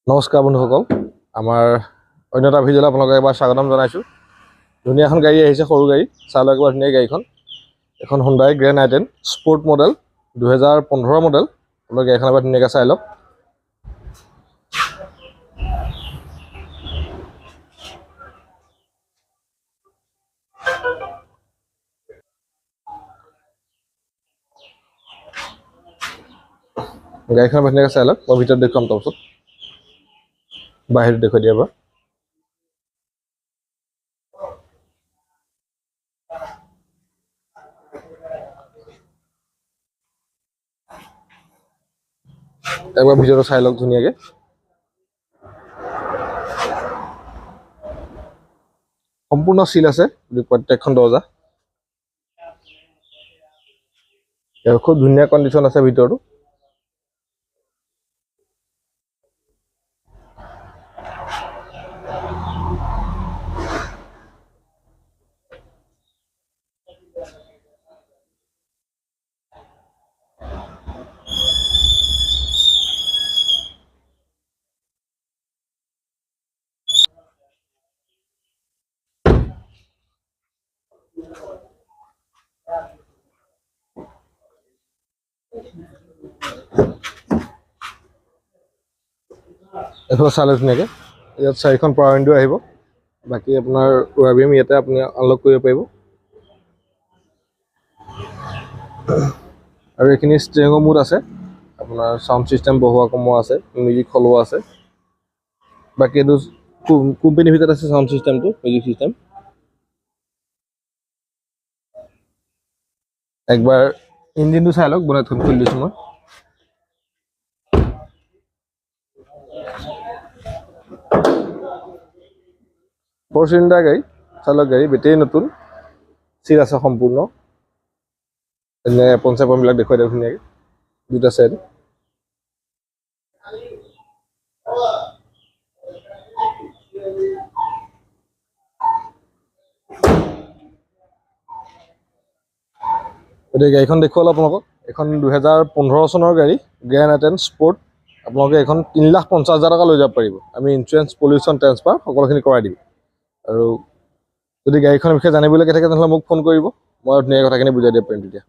নমস্কাৰ বন্ধুসকল, আমাৰ অন্য এটা ভিডিঅ'লৈ আপোনালোকক এবাৰ স্বাগতম জনাইছোঁ। ধুনীয়া এখন গাড়ী আহিছে, সৰু গাড়ী। চাই লওক এবাৰ ধুনীয়া গাড়ীখন। এখন হুণ্ডাই গ্ৰেণ্ড আই10 স্পৰ্ট মডেল 2015 মডেল। আপোনালোকে গাড়ীখন এবাৰ ধুনীয়াকৈ চাই লওক। গাড়ীখন এবাৰ ধুনীয়াকৈ চাই লওক। মই ভিতৰত দেখুৱাম, তাৰপিছত বাহিৰত দেখুৱাই দিয়া এবাৰ। একবাৰ ভিডিঅ'টো চাই লওক ধুনীয়াকৈ। সম্পূৰ্ণ চিল আছে প্ৰত্যেকখন দৰ্জা। খুব ধুনীয়া কণ্ডিশ্যন আছে ভিতৰতো। এইফালে চালে ধুনীয়াকৈ। ইয়াত 4খন পাৱাৰ উইণ্ডো আহিব। বাকী আপোনাৰ ৱাৰবিএম ইয়াতে আপুনি আনলক কৰিব পাৰিব। আৰু এইখিনি ষ্টিৰিঙৰ মুড আছে। আপোনাৰ চাউণ্ড ছিষ্টেম বহোৱা কমোৱা আছে, মিউজিক সলোৱা আছে। বাকী এইটো কোম্পানীৰ ভিতৰত আছে চাউণ্ড ছিষ্টেমটো, মিউজিক ছিষ্টেম। একবাৰ ইঞ্জিনটো চাই লওক, বনাই খুলি দিছোঁ মই। ফ'ৰ চিলিণ্ডাৰ গাড়ী। চাই লওক গাড়ী, বেটেৰী নতুন, চিট আছে সম্পূৰ্ণ। এনে এপন চেপনবিলাক দেখুৱাই দিয়ক ধুনীয়াকৈ দুটা চাইড। গতিকে গাড়ীখন দেখুৱালোঁ আপোনালোকক। এখন 2015 চনৰ গাড়ী গ্ৰেণ্ড আই10 স্পৰ্ট। আপোনালোকে এখন 3,50,000 টকা লৈ যাব পাৰিব। আমি ইঞ্চুৰেঞ্চ, পলিউশ্যন, ট্ৰেন্সফাৰ সকলোখিনি কৰাই দিম। আৰু যদি গাড়ীখনৰ বিষয়ে জানিবলগীয়া থাকে তেনেহ'লে মোক ফোন কৰিব, মই ধুনীয়াকৈ কথাখিনি বুজাই দিব পাৰিম তেতিয়া।